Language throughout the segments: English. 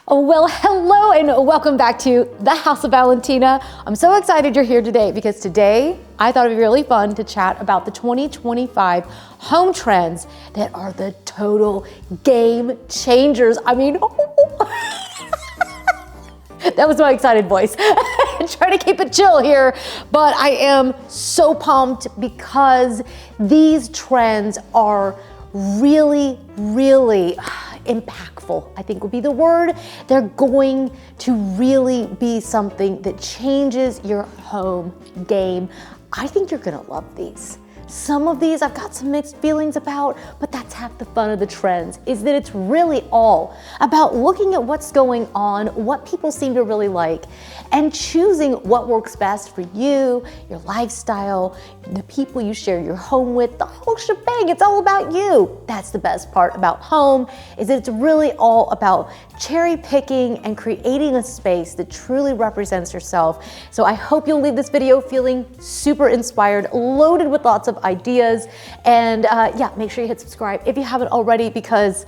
Oh, well, hello and welcome back to the House of Valentina. I'm so excited you're here today because today I thought it'd be really fun to chat about the 2025 home trends that are the total game changers. I mean, that was my excited voice. Trying to keep it chill here, but I am so pumped because these trends are really impactful, I think would be the word. They're going to really be something that changes your home game. I think you're gonna love these. Some of these I've got some mixed feelings about, but that's half the fun of the trends, is that it's really all about looking at what's going on, what people seem to really like, and choosing what works best for you, your lifestyle, the people you share your home with, the whole shebang. It's all about you. That's the best part about home, is that it's really all about cherry picking and creating a space that truly represents yourself. So I hope you'll leave this video feeling super inspired, loaded with lots of ideas, and yeah, make sure you hit subscribe if you haven't already, because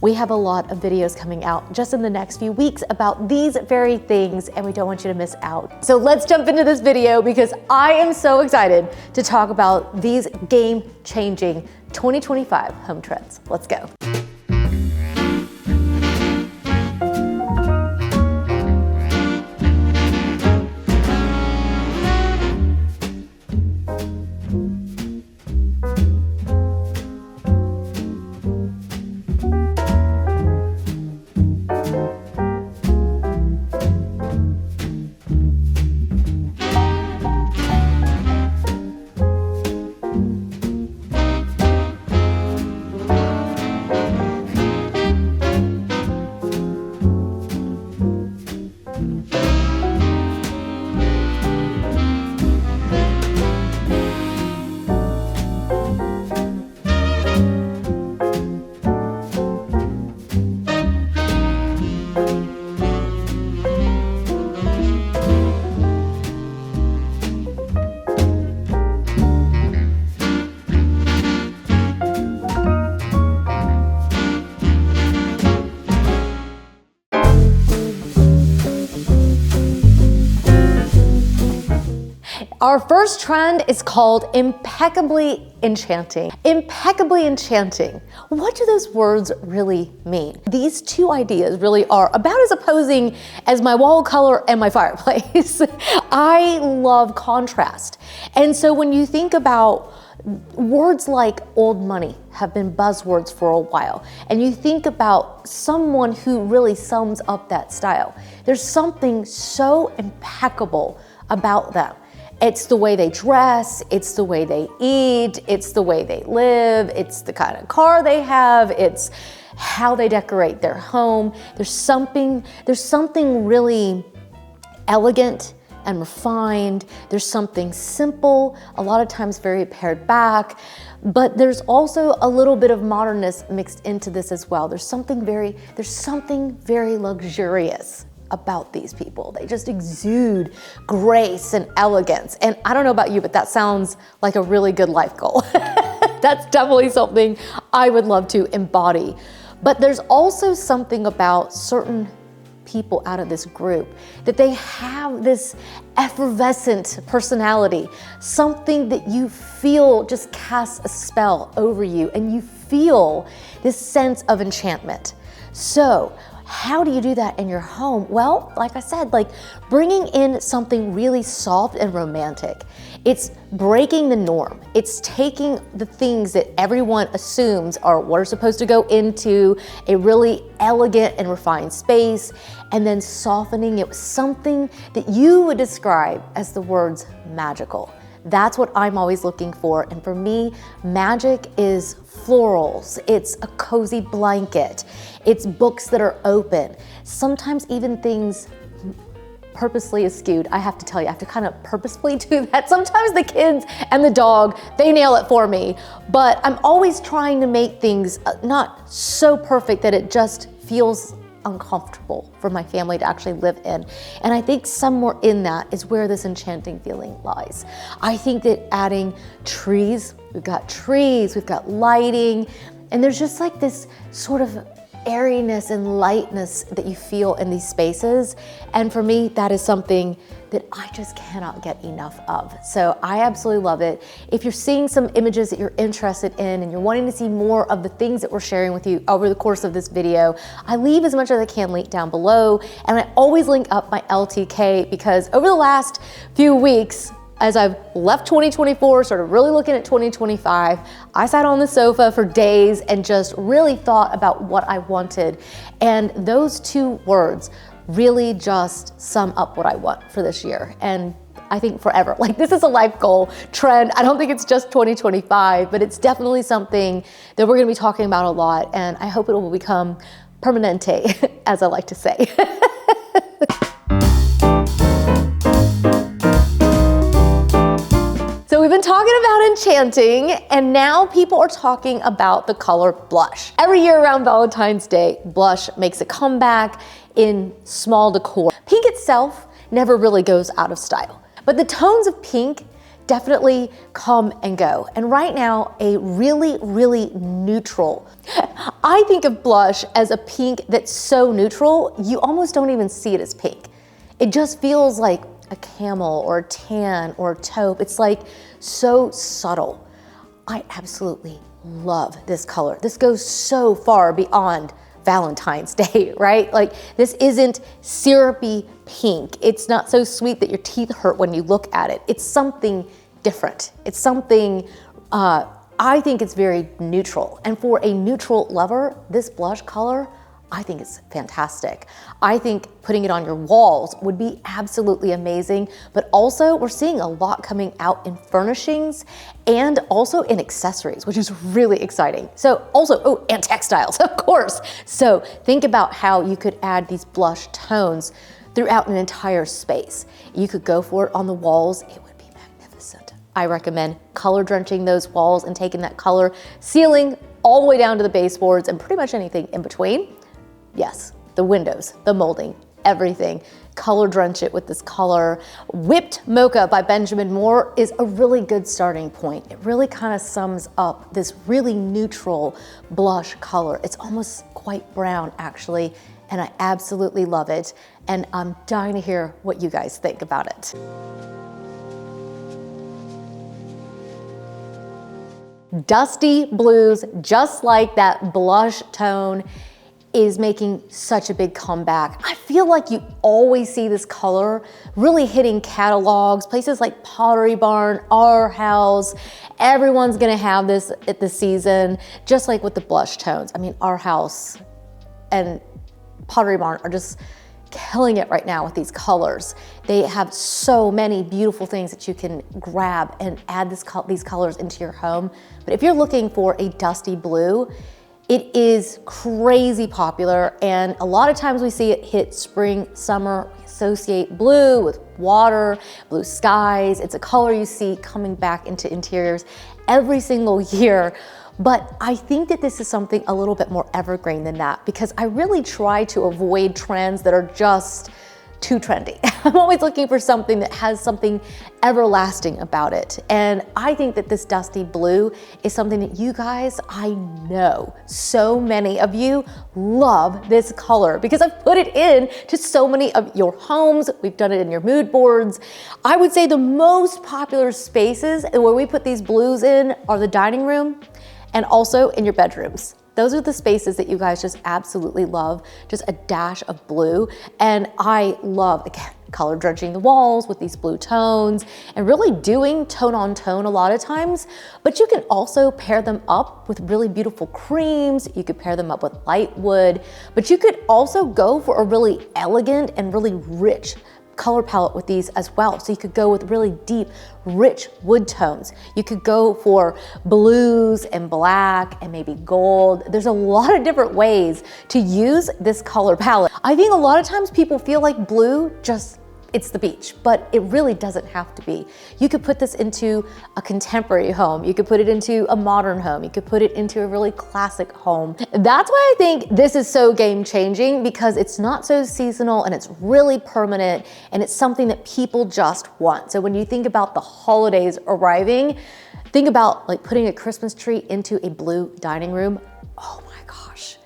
we have a lot of videos coming out just in the next few weeks about these very things, and we don't want you to miss out. So let's jump into this video because I am so excited to talk about these game-changing 2025 home trends. Let's go. Our first trend is called Impeccably Enchanting. Impeccably Enchanting. What do those words really mean? These two ideas really are about as opposing as my wall color and my fireplace. I love contrast. And so when you think about words like old money have been buzzwords for a while, and you think about someone who really sums up that style, there's something so impeccable about them. It's the way they dress, it's the way they eat, it's the way they live, it's the kind of car they have, it's how they decorate their home. There's something really elegant and refined. There's something simple, a lot of times very pared back, but there's also a little bit of modernness mixed into this as well. There's something very luxurious about these people. They just exude grace and elegance. And I don't know about you, but that sounds like a really good life goal. That's definitely something I would love to embody. But there's also something about certain people out of this group that they have this effervescent personality, something that you feel just casts a spell over you, and you feel this sense of enchantment. So how do you do that in your home? Well, like I said, like bringing in something really soft and romantic. It's breaking the norm. It's taking the things that everyone assumes are what are supposed to go into a really elegant and refined space, and then softening it with something that you would describe as the words magical. That's what I'm always looking for. And for me, magic is florals. It's a cozy blanket. It's books that are open. Sometimes even things purposely skewed. I have to tell you, I have to kind of purposefully do that. Sometimes the kids and the dog, they nail it for me. But I'm always trying to make things not so perfect that it just feels uncomfortable for my family to actually live in. And I think somewhere in that is where this enchanting feeling lies. I think that adding trees, we've got lighting, and there's just like this sort of airiness and lightness that you feel in these spaces. And for me, that is something that I just cannot get enough of. So I absolutely love it. If you're seeing some images that you're interested in and you're wanting to see more of the things that we're sharing with you over the course of this video, I leave as much as I can link down below. And I always link up my LTK because over the last few weeks, as I've left 2024, started really looking at 2025, I sat on the sofa for days and just really thought about what I wanted. And those two words really just sum up what I want for this year. And I think forever. Like, this is a life goal trend. I don't think it's just 2025, but it's definitely something that we're gonna be talking about a lot. And I hope it will become permanente, as I like to say. So we've been talking about enchanting, and now people are talking about the color blush. Every year around Valentine's Day, blush makes a comeback in small decor. Pink itself never really goes out of style, but the tones of pink definitely come and go. And right now, a really, really neutral. I think of blush as a pink that's so neutral, you almost don't even see it as pink. It just feels like a camel or a tan or a taupe. It's like so subtle. I absolutely love this color. This goes so far beyond Valentine's Day, right? Like, this isn't syrupy pink. It's not so sweet that your teeth hurt when you look at it. It's something different. It's something, I think it's very neutral. And for a neutral lover, this blush color, I think it's fantastic. I think putting it on your walls would be absolutely amazing, but also we're seeing a lot coming out in furnishings and also in accessories, which is really exciting. So also, and textiles, of course. So think about how you could add these blush tones throughout an entire space. You could go for it on the walls. It would be magnificent. I recommend color drenching those walls and taking that color ceiling all the way down to the baseboards and pretty much anything in between. Yes, the windows, the molding, everything. Color drench it with this color. Whipped Mocha by Benjamin Moore is a really good starting point. It really kind of sums up this really neutral blush color. It's almost quite brown, actually, and I absolutely love it. And I'm dying to hear what you guys think about it. Dusty blues, just like that blush tone, is making such a big comeback. I feel like you always see this color really hitting catalogs, places like Pottery Barn, Our House. Everyone's gonna have this at the season, just like with the blush tones. I mean, Our House and Pottery Barn are just killing it right now with these colors. They have so many beautiful things that you can grab and add these colors into your home. But if you're looking for a dusty blue, it is crazy popular, and a lot of times we see it hit spring, summer. We associate blue with water, blue skies. It's a color you see coming back into interiors every single year. But I think that this is something a little bit more evergreen than that, because I really try to avoid trends that are just too trendy. I'm always looking for something that has something everlasting about it. And I think that this dusty blue is something that you guys, I know so many of you love this color because I've put it in to so many of your homes. We've done it in your mood boards. I would say the most popular spaces where we put these blues in are the dining room and also in your bedrooms. Those are the spaces that you guys just absolutely love, just a dash of blue. And I love, again, color drenching the walls with these blue tones and really doing tone on tone a lot of times. But you can also pair them up with really beautiful creams. You could pair them up with light wood, but you could also go for a really elegant and really rich color palette with these as well. So you could go with really deep, rich wood tones. You could go for blues and black and maybe gold. There's a lot of different ways to use this color palette. I think a lot of times people feel like blue just, it's the beach, but it really doesn't have to be. You could put this into a contemporary home. You could put it into a modern home. You could put it into a really classic home. That's why I think this is so game changing, because it's not so seasonal and it's really permanent and it's something that people just want. So when you think about the holidays arriving, think about like putting a Christmas tree into a blue dining room. Oh my gosh.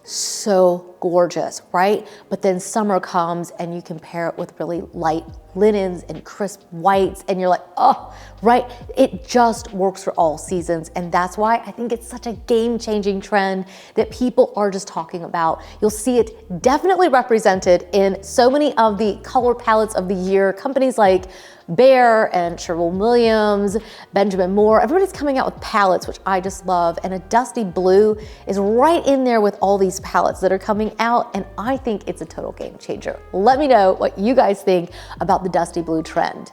so gorgeous, right? But then summer comes and you can pair it with really light linens and crisp whites and you're like, oh, right? It just works for all seasons. And that's why I think it's such a game-changing trend that people are just talking about. You'll see it definitely represented in so many of the color palettes of the year. Companies like Behr and Sherwin-Williams, Benjamin Moore, everybody's coming out with palettes, which I just love. And a dusty blue is right in there with all these palettes that are coming out. And I think it's a total game changer. Let me know what you guys think about the dusty blue trend.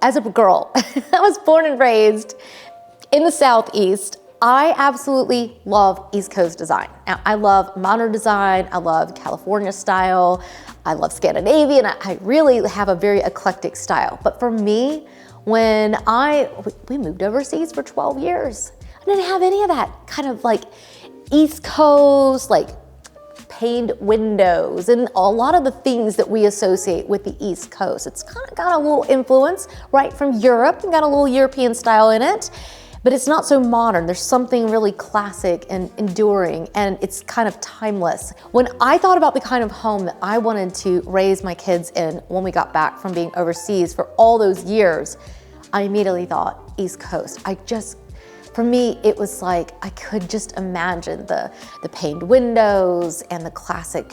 As a girl, I was born and raised in the Southeast. I absolutely love East Coast design. Now, I love modern design. I love California style. I love Scandinavian. I really have a very eclectic style. But for me, when we moved overseas for 12 years, I didn't have any of that kind of like East Coast, like paned windows and a lot of the things that we associate with the East Coast. It's kind of got a little influence right from Europe and got a little European style in it. But it's not so modern. There's something really classic and enduring, and it's kind of timeless. When I thought about the kind of home that I wanted to raise my kids in when we got back from being overseas for all those years, I immediately thought East Coast. For me, it was like I could just imagine the paned windows and the classic,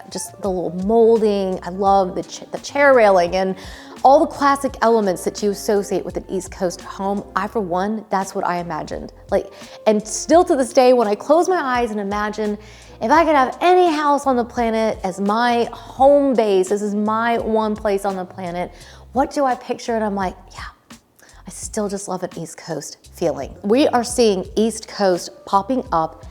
just the little molding. I love the chair railing and all the classic elements that you associate with an East Coast home. For one, that's what I imagined. And still to this day, when I close my eyes and imagine if I could have any house on the planet as my home base, this is my one place on the planet, what do I picture? And I'm like, yeah, I still just love an East Coast feeling. We are seeing East Coast popping up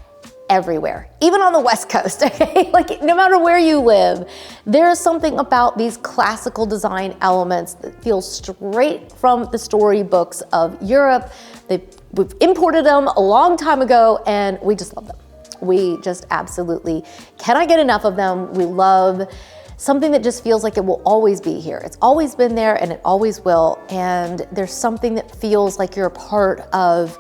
everywhere, even on the West Coast, okay? Like no matter where you live, there's something about these classical design elements that feel straight from the storybooks of Europe. We've imported them a long time ago and we just love them. We just absolutely cannot get enough of them. We love something that just feels like it will always be here. It's always been there and it always will. And there's something that feels like you're a part of,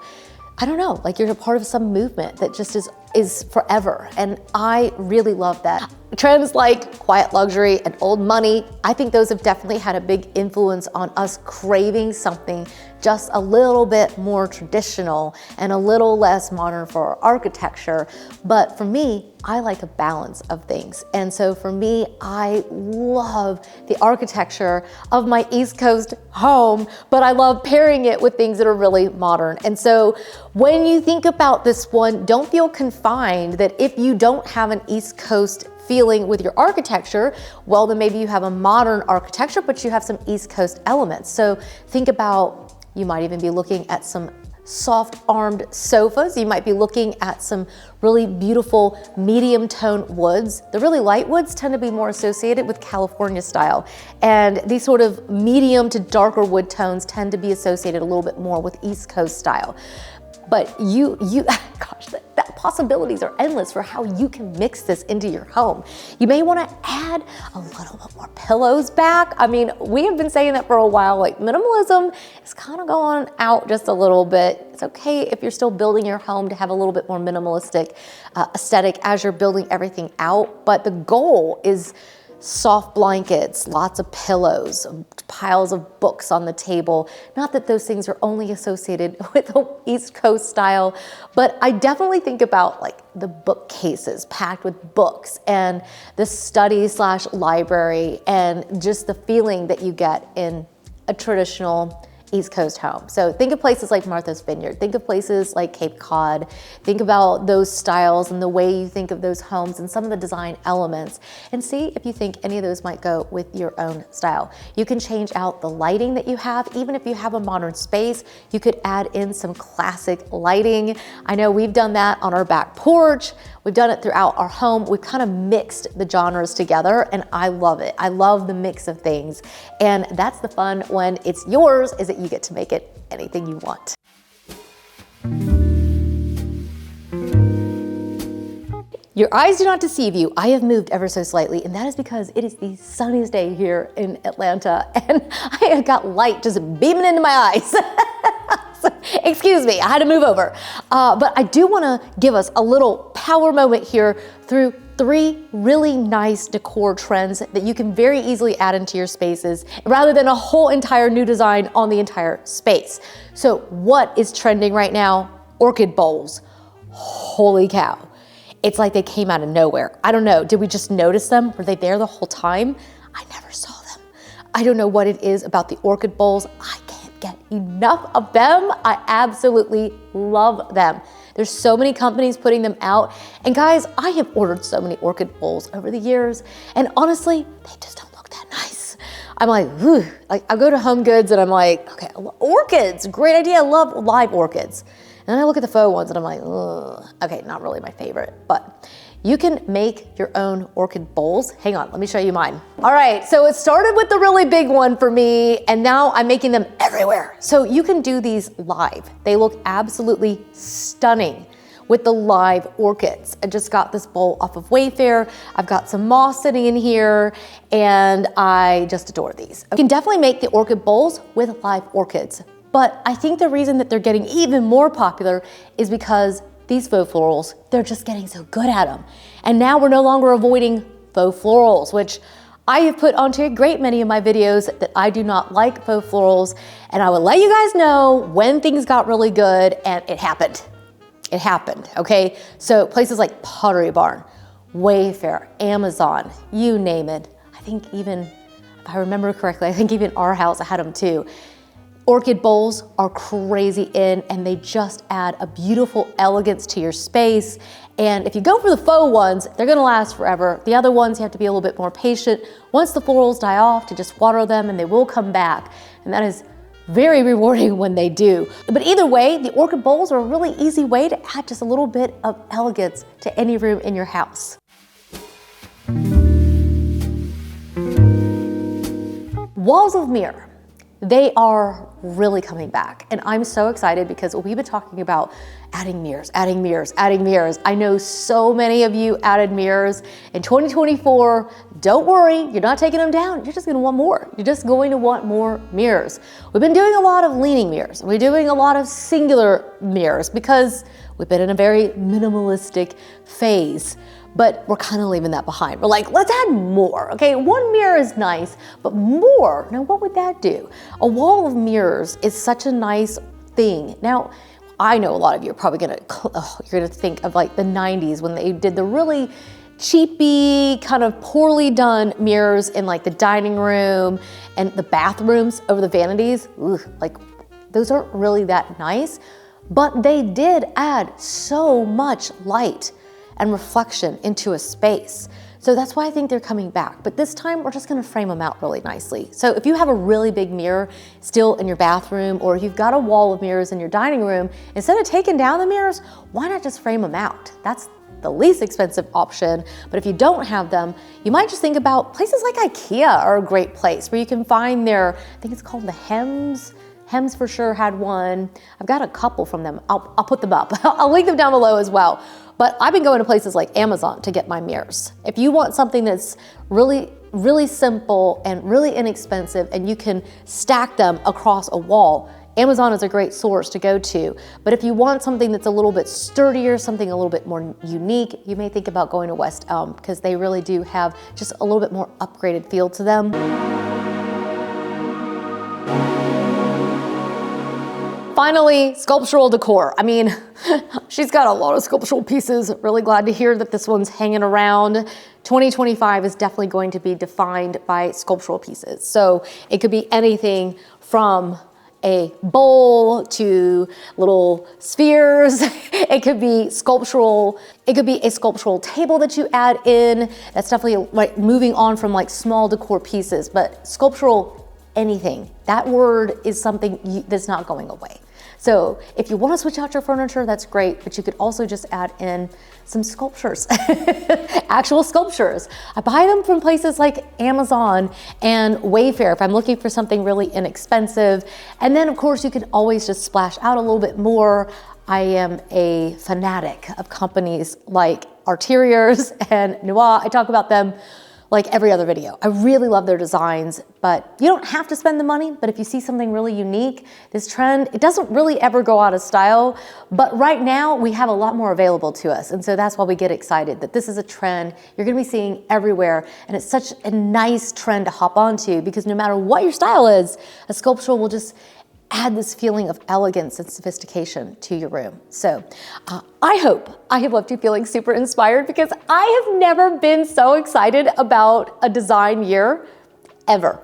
I don't know, like you're a part of some movement that just is forever. And I really love that. Trends like quiet luxury and old money, I think those have definitely had a big influence on us craving something just a little bit more traditional and a little less modern for our architecture. But for me, I like a balance of things. And so for me, I love the architecture of my East Coast home, but I love pairing it with things that are really modern. And so when you think about this one, don't feel confined that if you don't have an East Coast feeling with your architecture, well, then maybe you have a modern architecture, but you have some East Coast elements. So think about, you might even be looking at some soft-armed sofas. You might be looking at some really beautiful medium tone woods. The really light woods tend to be more associated with California style. And these sort of medium to darker wood tones tend to be associated a little bit more with East Coast style. But gosh, the possibilities are endless for how you can mix this into your home. You may want to add a little bit more pillows back. I mean, we have been saying that for a while, like minimalism is kind of going out just a little bit. It's okay if you're still building your home to have a little bit more minimalistic aesthetic as you're building everything out. But the goal is soft blankets, lots of pillows, piles of books on the table. Not that those things are only associated with the East Coast style, but I definitely think about like the bookcases packed with books and the study/library and just the feeling that you get in a traditional East Coast home. So think of places like Martha's Vineyard, think of places like Cape Cod, think about those styles and the way you think of those homes and some of the design elements and see if you think any of those might go with your own style. You can change out the lighting that you have. Even if you have a modern space, you could add in some classic lighting. I know we've done that on our back porch. We've done it throughout our home. We've kind of mixed the genres together and I love it. I love the mix of things. And that's the fun when it's yours, is that you get to make it anything you want. Your eyes do not deceive you. I have moved ever so slightly, and that is because it is the sunniest day here in Atlanta, and I have got light just beaming into my eyes. So Excuse me, I had to move over. But I do wanna give us a little power moment here through 3 really nice decor trends that you can very easily add into your spaces rather than a whole entire new design on the entire space. So what is trending right now? Orchid bowls. Holy cow. It's like they came out of nowhere. I don't know, did we just notice them? Were they there the whole time? I never saw them. I don't know what it is about the orchid bowls. I can't get enough of them. I absolutely love them. There's so many companies putting them out. And guys, I have ordered so many orchid bowls over the years. And honestly, they just don't look that nice. I'm like, ooh, like I go to Home Goods and I'm like, okay, orchids, great idea. I love live orchids. And then I look at the faux ones and I'm like, ugh, okay, not really my favorite, but you can make your own orchid bowls. Hang on, let me show you mine. All right, so it started with the really big one for me, and now I'm making them everywhere. So you can do these live. They look absolutely stunning with the live orchids. I just got this bowl off of Wayfair. I've got some moss sitting in here, and I just adore these. You can definitely make the orchid bowls with live orchids. But I think the reason that they're getting even more popular is because these faux florals, they're just getting so good at them. And now we're no longer avoiding faux florals, which I have put onto a great many of my videos that I do not like faux florals. And I will let you guys know when things got really good, and it happened. It happened, okay? So places like Pottery Barn, Wayfair, Amazon, you name it. I think even, if I remember correctly, I think even our house, I had them too. Orchid bowls are crazy in, and they just add a beautiful elegance to your space. And if you go for the faux ones, they're gonna last forever. The other ones, you have to be a little bit more patient. Once the florals die off, to just water them and they will come back. And that is very rewarding when they do. But either way, the orchid bowls are a really easy way to add just a little bit of elegance to any room in your house. Walls of mirror. They are really coming back, and I'm so excited because we've been talking about adding mirrors, adding mirrors, adding mirrors. I know so many of you added mirrors in 2024. Don't worry, you're not taking them down. You're just gonna want more. You're just going to want more mirrors. We've been doing a lot of leaning mirrors. We're doing a lot of singular mirrors because we've been in a very minimalistic phase. But we're kind of leaving that behind. We're like, let's add more, okay? One mirror is nice, but more, now what would that do? A wall of mirrors is such a nice thing. Now, I know a lot of you are probably you're gonna think of like the 90s when they did the really cheapy, kind of poorly done mirrors in like the dining room and the bathrooms over the vanities. Ugh, like those aren't really that nice, but they did add so much light and reflection into a space. So that's why I think they're coming back. But this time we're just gonna frame them out really nicely. So if you have a really big mirror still in your bathroom, or if you've got a wall of mirrors in your dining room, instead of taking down the mirrors, why not just frame them out? That's the least expensive option. But if you don't have them, you might just think about places like IKEA are a great place where you can find their, I think it's called the Hems. Hems for sure had one. I've got a couple from them. I'll put them up. I'll link them down below as well. But I've been going to places like Amazon to get my mirrors. If you want something that's really, really simple and really inexpensive and you can stack them across a wall, Amazon is a great source to go to. But if you want something that's a little bit sturdier, something a little bit more unique, you may think about going to West Elm because they really do have just a little bit more upgraded feel to them. Finally, sculptural decor. I mean, she's got a lot of sculptural pieces. Really glad to hear that this one's hanging around. 2025 is definitely going to be defined by sculptural pieces. So it could be anything from a bowl to little spheres. It could be sculptural. It could be a sculptural table that you add in. That's definitely like moving on from like small decor pieces, but sculptural anything. That word is something that's not going away. So if you want to switch out your furniture, that's great, but you could also just add in some sculptures, actual sculptures. I buy them from places like Amazon and Wayfair if I'm looking for something really inexpensive. And then of course you can always just splash out a little bit more. I am a fanatic of companies like Arteriors and Noir. I talk about them like every other video. I really love their designs, but you don't have to spend the money. But if you see something really unique, this trend, it doesn't really ever go out of style. But right now we have a lot more available to us. And so that's why we get excited that this is a trend you're gonna be seeing everywhere. And it's such a nice trend to hop onto, because no matter what your style is, a sculptural will just add this feeling of elegance and sophistication to your room. So I hope I have left you feeling super inspired, because I have never been so excited about a design year ever.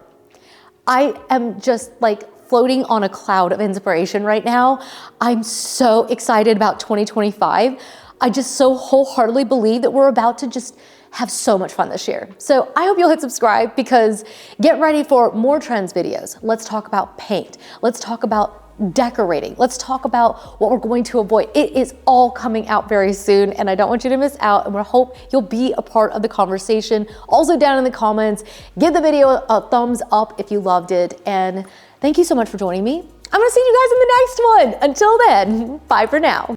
I am just like floating on a cloud of inspiration right now. I'm so excited about 2025. I just so wholeheartedly believe that we're about to just have so much fun this year. So I hope you'll hit subscribe, because get ready for more trends videos. Let's talk about paint. Let's talk about decorating. Let's talk about what we're going to avoid. It is all coming out very soon, and I don't want you to miss out, and we hope you'll be a part of the conversation. Also down in the comments, give the video a thumbs up if you loved it, and thank you so much for joining me. I'm gonna see you guys in the next one. Until then, bye for now.